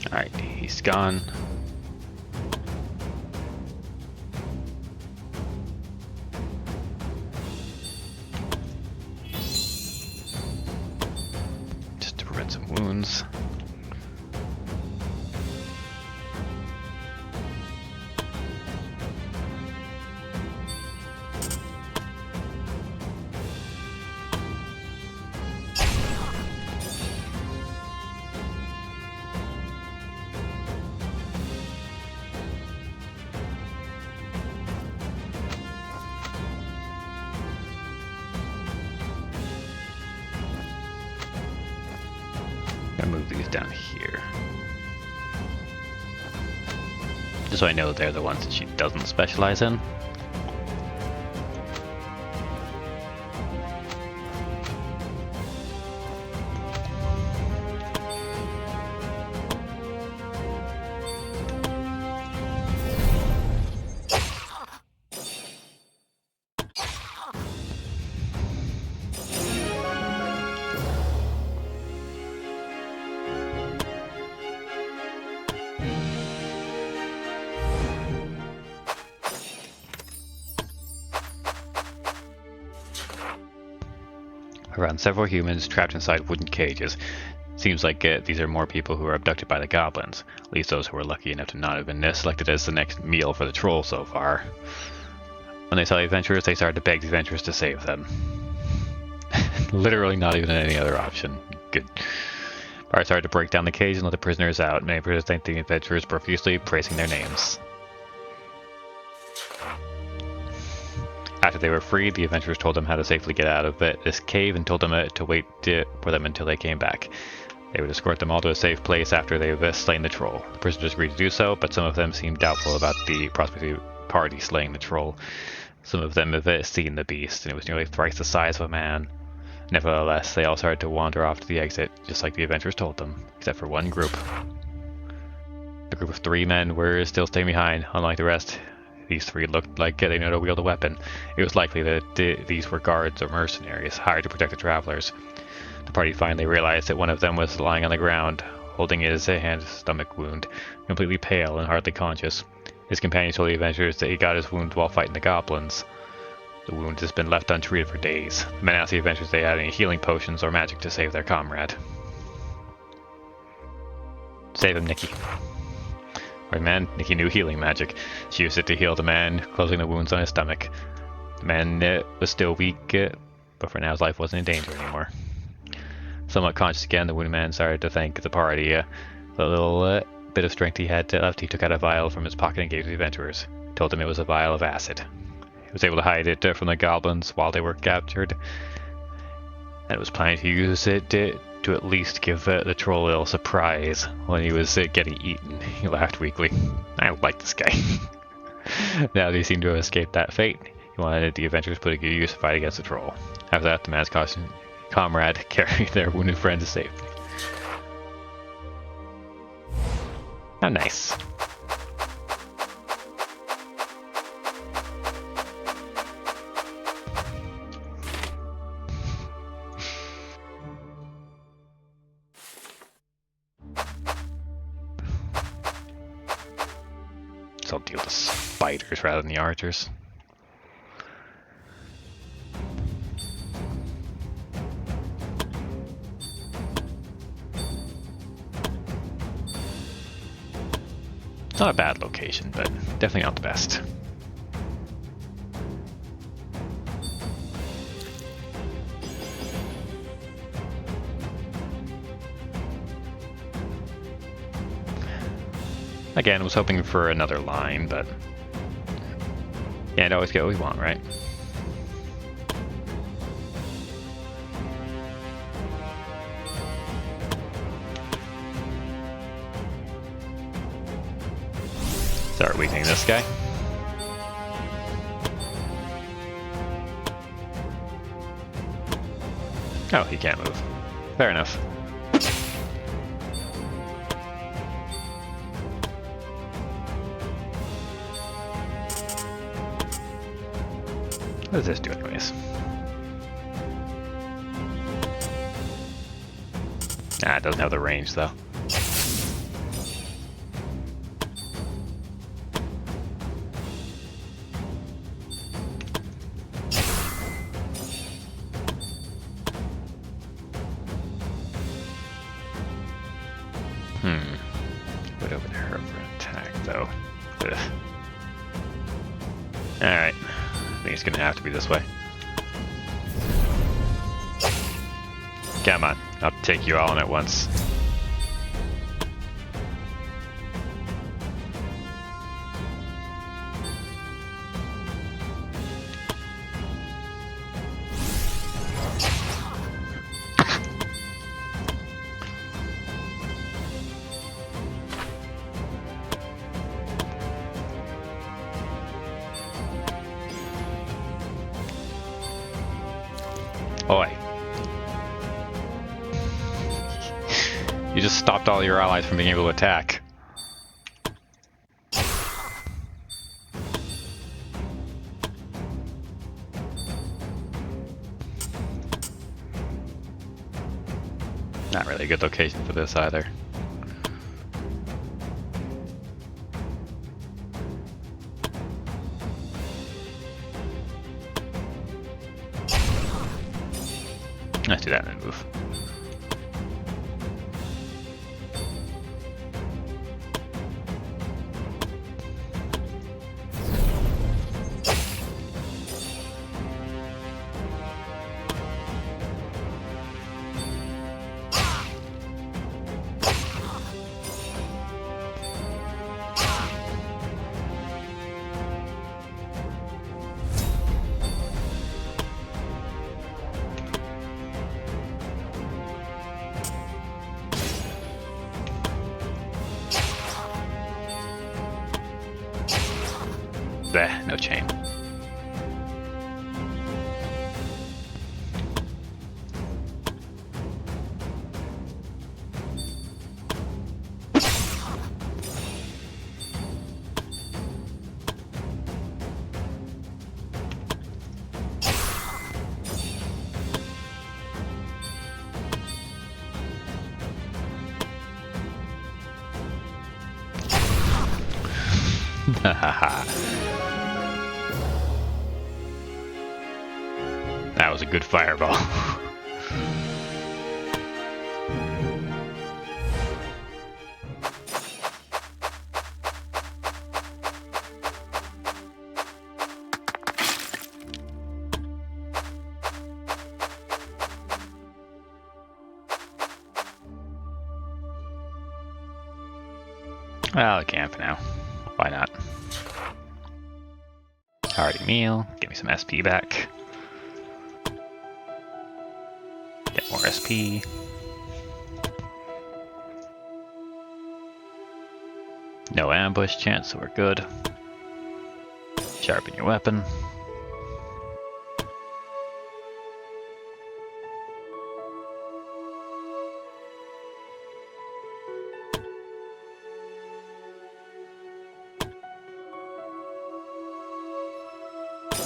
[SPEAKER 1] Alright, he's gone. Just to prevent some wounds. I'm gonna move these down here. Just so I know they're the ones that she doesn't specialize in. around several humans trapped inside wooden cages. Seems like these are more people who were abducted by the goblins, at least those who were lucky enough to not have been selected as the next meal for the troll so far. When they saw the adventurers, they started to beg the adventurers to save them. Literally not even any other option. Good. Bard started to break down the cage and let the prisoners out. Many prisoners thanked the adventurers profusely, praising their names. After they were freed, the adventurers told them how to safely get out of this cave and told them to wait for them until they came back. They would escort them all to a safe place after they've slain the troll. The prisoners agreed to do so, but some of them seemed doubtful about the prospect of the party slaying the troll. Some of them have seen the beast, and it was nearly thrice the size of a man. Nevertheless, they all started to wander off to the exit, just like the adventurers told them, except for one group. The group of 3 men were still staying behind. Unlike the rest, these 3 looked like they knew how to wield a weapon. It was likely that these were guards or mercenaries, hired to protect the travelers. The party finally realized that one of them was lying on the ground, holding his stomach wound, completely pale and hardly conscious. His companions told the adventurers that he got his wound while fighting the goblins. The wound has been left untreated for days. The men asked the adventurers if they had any healing potions or magic to save their comrade. Save him, Nikki. Right, man, Nikki knew healing magic. She used it to heal the man, closing the wounds on his stomach. The man was still weak, but for now his life wasn't in danger anymore. Somewhat conscious again, the wounded man started to thank the party. The little bit of strength he had left, he took out a vial from his pocket and gave to the adventurers. He told them it was a vial of acid. He was able to hide it from the goblins while they were captured, and was planning to use it to at least give the troll a little surprise when he was getting eaten. He laughed weakly. I like this guy. Now they seem to have escaped that fate. He wanted the adventurers to put a good use to fight against the troll. After that, the man's comrade carried their wounded friend to safety. How nice. So I'll deal with the spiders rather than the archers. It's not a bad location, but definitely not the best. Again, I was hoping for another line, but can't always get what we want, right? Start weakening this guy. Oh, he can't move. Fair enough. What does this do anyways? Ah, it doesn't have the range though. Put over to her for an attack though. Ugh. Alright. I think it's gonna have to be this way. Come on, I'll take you all in at once. Oi. You just stopped all your allies from being able to attack. Not really a good location for this either. Let's do that and then move. Bleh, no chain. That was a good fireball. I'll camp for now. Why not? Hearty meal. Give me some SP back. Get more SP. No ambush chance, so we're good. Sharpen your weapon.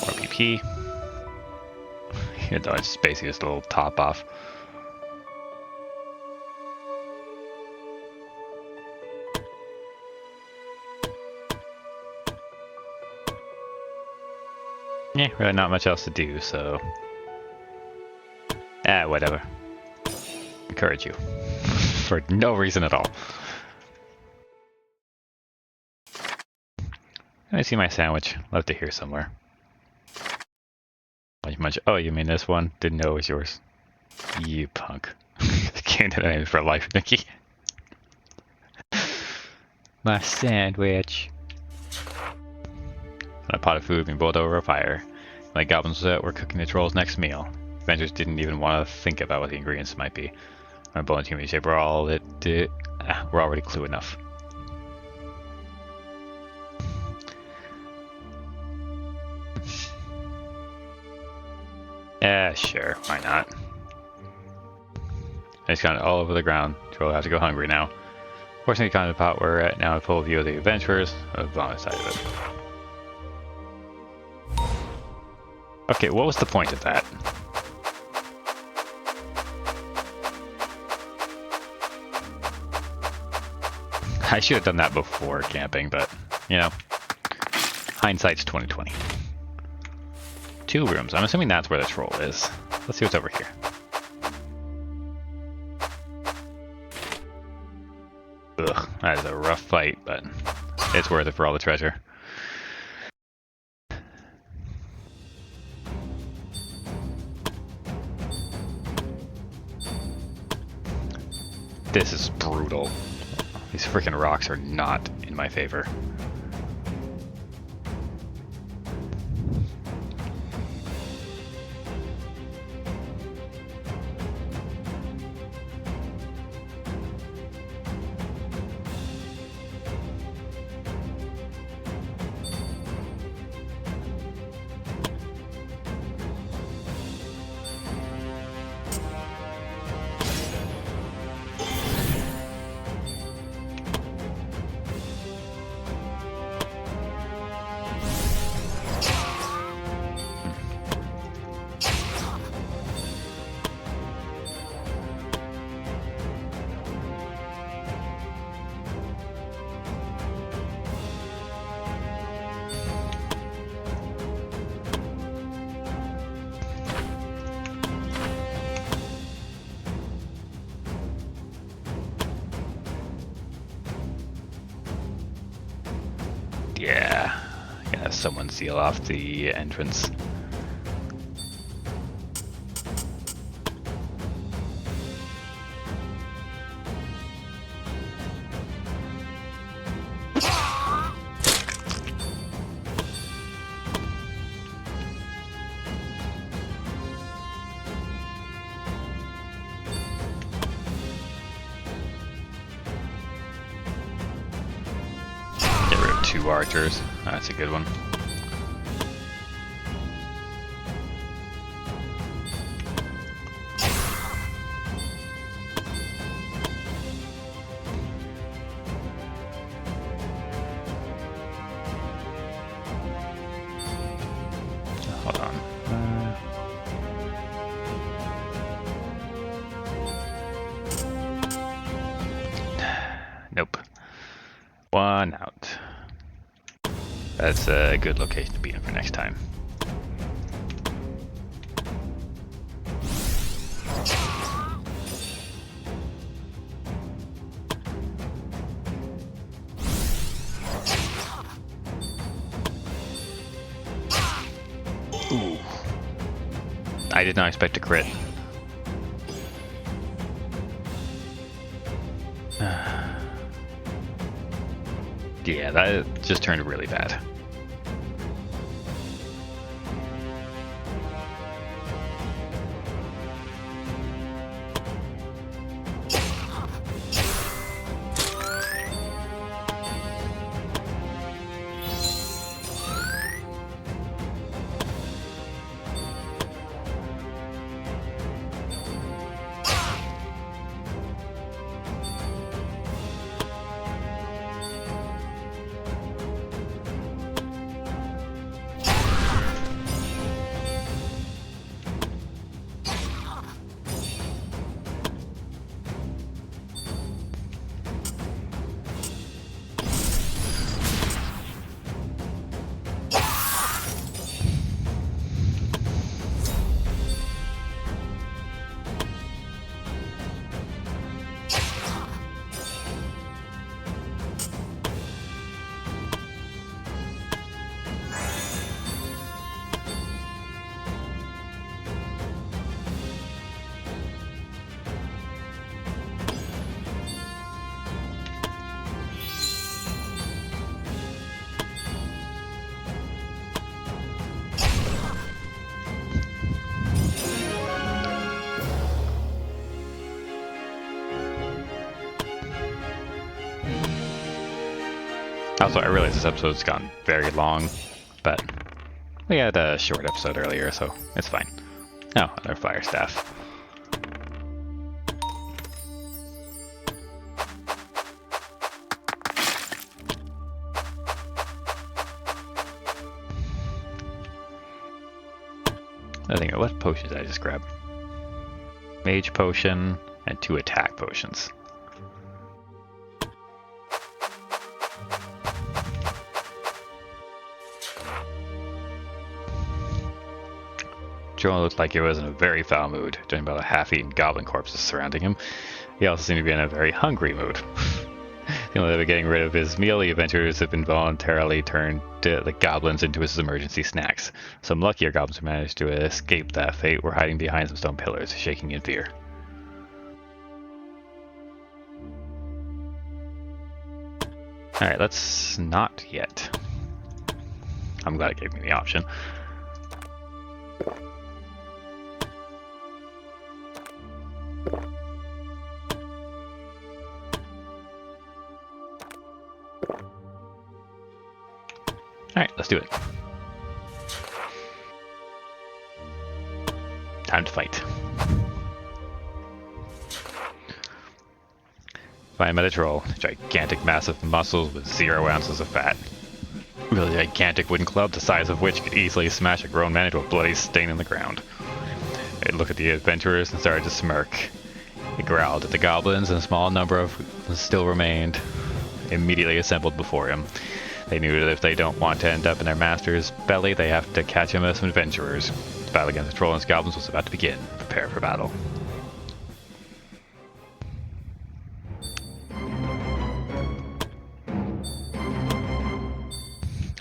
[SPEAKER 1] More PP. Even though it's basically just a little top off. Yeah, really not much else to do, so... whatever. Encourage you. For no reason at all. Let me see my sandwich. Love to hear somewhere. Oh, you mean this one? Didn't know it was yours. You punk. Can't deny it for life, Nikki. My sandwich. A pot of food being boiled over a fire. My goblins were cooking the troll's next meal. Adventurers didn't even want to think about what the ingredients might be. My bone human shape were all we're already clue enough. Yeah, sure, why not? It's kind of all over the ground. Troll have to go hungry now. Fortunately, kind of the pot we're at now, a full view of the adventurers on the side of it. Okay, what was the point of that? I should have done that before camping, but, you know, hindsight's 20/20. 2 rooms. I'm assuming that's where the troll is. Let's see what's over here. Ugh, that is a rough fight, but it's worth it for all the treasure. This is brutal. These freaking rocks are not in my favor. someone seal off the entrance. Two archers. That's a good one. Hold on. Nope. One out. That's a good location to be in for next time. Ooh. I did not expect a crit. Yeah, that just turned really bad. Also, I realize this episode's gone very long, but we had a short episode earlier, so it's fine. Oh, another fire staff. I think, what potions did I just grab? Mage potion and 2 attack potions. Joel looked like he was in a very foul mood, judging by the half-eaten goblin corpses surrounding him. He also seemed to be in a very hungry mood. The only way of getting rid of his meal, the adventurers have involuntarily turned the goblins into his emergency snacks. Some luckier goblins who managed to escape that fate were hiding behind some stone pillars, shaking in fear. Alright, let's not yet. I'm glad it gave me the option. Alright, let's do it. Time to fight. Find met a troll. Gigantic, massive muscles with 0 ounces of fat. Really gigantic wooden club, the size of which could easily smash a grown man into a bloody stain in the ground. It looked at the adventurers and started to smirk. It growled at the goblins, and a small number of still remained, immediately assembled before him. They knew that if they don't want to end up in their master's belly, they have to catch him as some adventurers. The battle against the troll and his goblins was about to begin. Prepare for battle.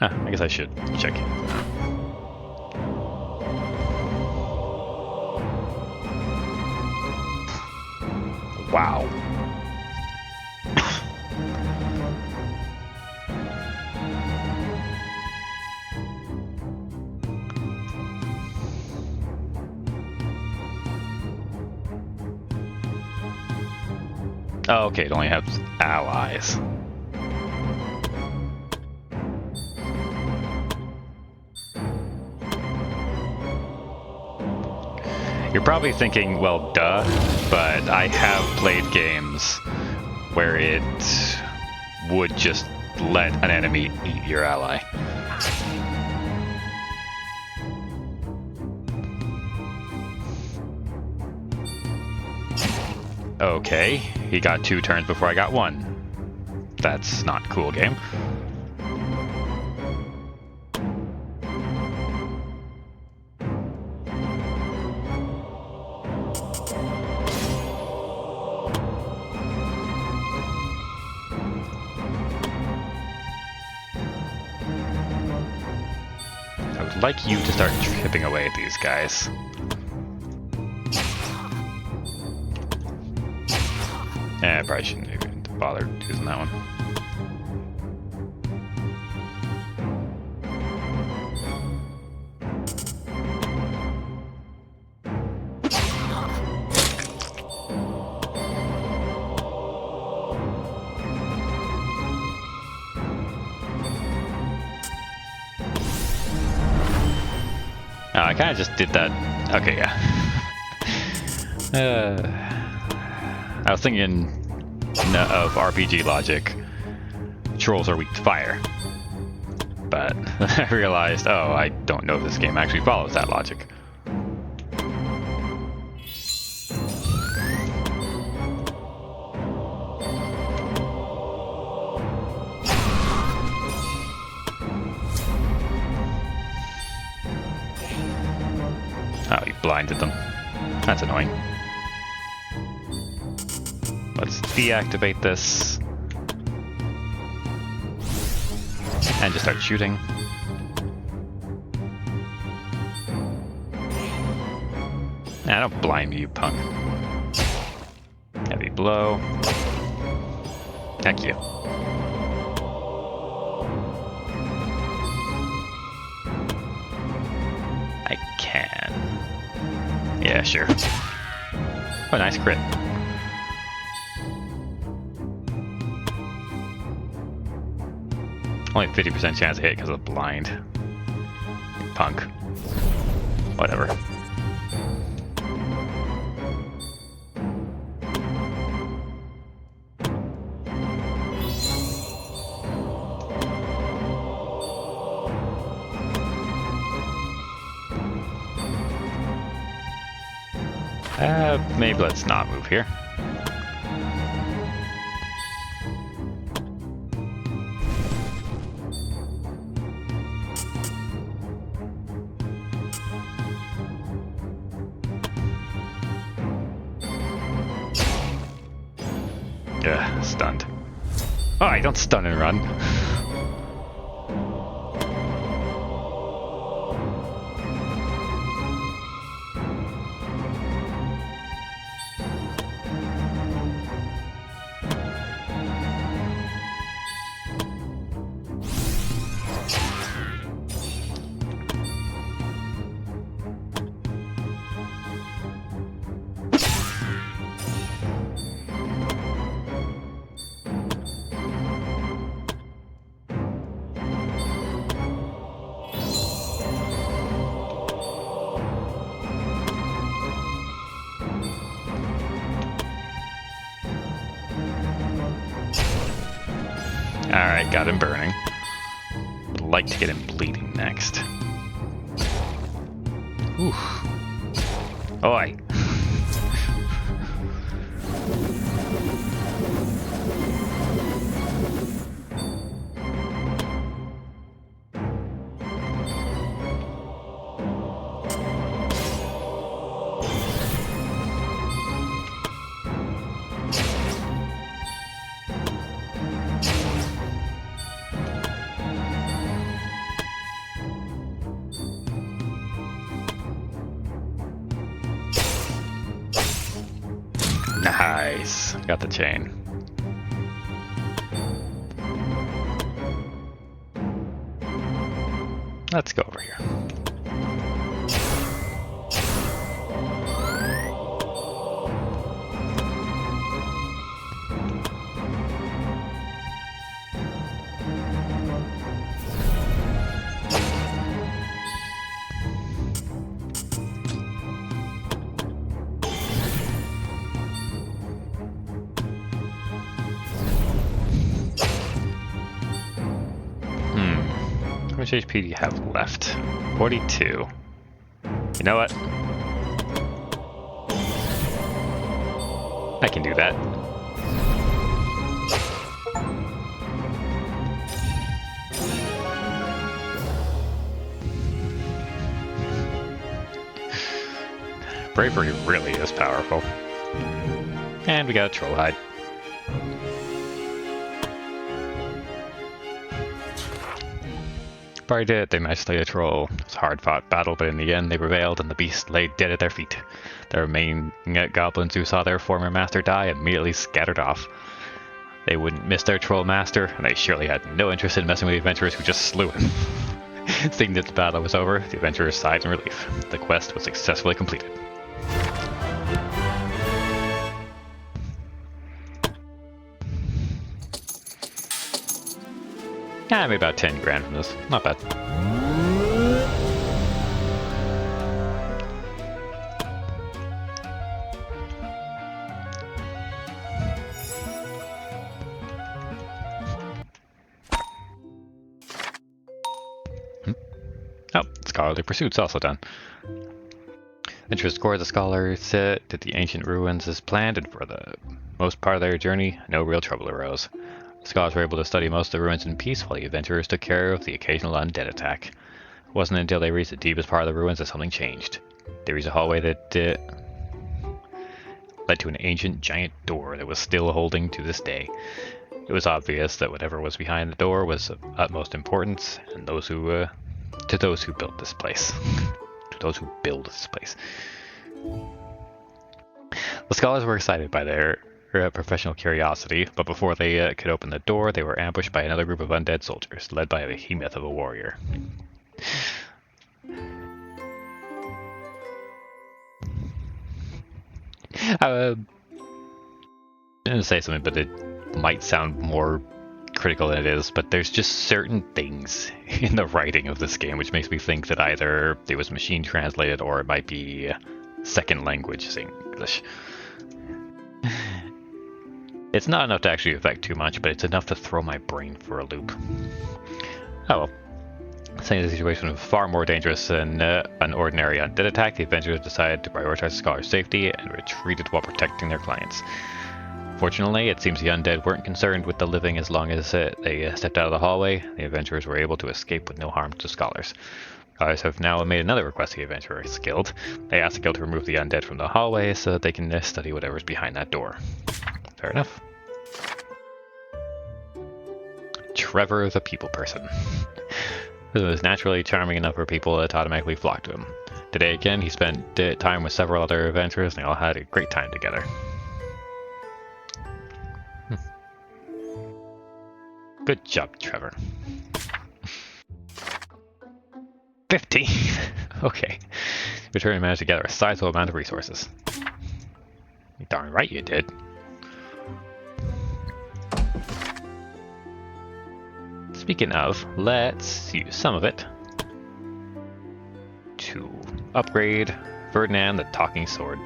[SPEAKER 1] I guess I should check it. Wow. Oh, okay, it only has allies. You're probably thinking, well, duh, but I have played games where it would just let an enemy eat your ally. Okay, he got 2 turns before I got 1. That's not cool, game. I would like you to start chipping away at these guys. I probably shouldn't even bother using that one. Oh, I kind of just did that. Okay, yeah. I was thinking of RPG logic. Trolls are weak to fire. But I realized, oh, I don't know if this game actually follows that logic. Oh, he blinded them. That's annoying. Let's deactivate this. And just start shooting. Nah, don't blind me, you punk. Heavy blow. Heck you. I can. Yeah, sure. Oh, nice crit. Only 50% chance to hit because of the blind. Punk. Whatever. Maybe let's not move here. Stunned. Oh, I don't stun and run. Alright, got him burning. Would like to get him bleeding next. Oof. Oi! Nice. Got the chain. Let's go over here. How much HP do you have left? 42. You know what? I can do that. Bravery really is powerful. And we got a troll hide. Before I did it, they managed to slay the troll. It was a hard-fought battle, but in the end they prevailed and the beast lay dead at their feet. The remaining goblins who saw their former master die immediately scattered off. They wouldn't miss their troll master, and they surely had no interest in messing with the adventurers who just slew him. Seeing that the battle was over, the adventurers sighed in relief. The quest was successfully completed. Yeah, I made about 10 grand from this. Not bad. Oh, scholarly pursuit's also done. Adventurers scored the scholars did the ancient ruins as planned, and for the most part of their journey, no real trouble arose. The scholars were able to study most of the ruins in peace, while the adventurers took care of the occasional undead attack. It wasn't until they reached the deepest part of the ruins that something changed. They reached a hallway that led to an ancient giant door that was still holding to this day. It was obvious that whatever was behind the door was of utmost importance, and to those who built this place. To those who build this place. The scholars were excited by their professional curiosity, but before they could open the door, they were ambushed by another group of undead soldiers, led by a behemoth of a warrior. I'm gonna say something, but it might sound more critical than it is, but there's just certain things in the writing of this game which makes me think that either it was machine translated or it might be second language English. It's not enough to actually affect too much, but it's enough to throw my brain for a loop. Oh well. Saying the situation was far more dangerous than an ordinary undead attack, the adventurers decided to prioritize the scholars' safety and retreated while protecting their clients. Fortunately, it seems the undead weren't concerned with the living as long as they stepped out of the hallway. The adventurers were able to escape with no harm to scholars. Scholars have now made another request to the Adventurers Guild. They asked the guild to remove the undead from the hallway so that they can study whatever's behind that door. Fair enough. Trevor the people person. He was naturally charming enough for people that automatically flocked to him. Today again, he spent time with several other adventurers and they all had a great time together. Good job, Trevor. 15! Okay. Return managed to gather a sizable amount of resources. You're darn right you did. Speaking of, let's use some of it to upgrade Ferdinand the Talking Sword.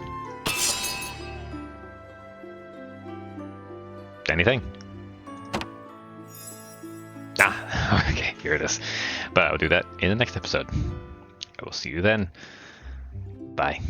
[SPEAKER 1] Anything? Ah, okay, here it is. But I'll do that in the next episode. I will see you then. Bye.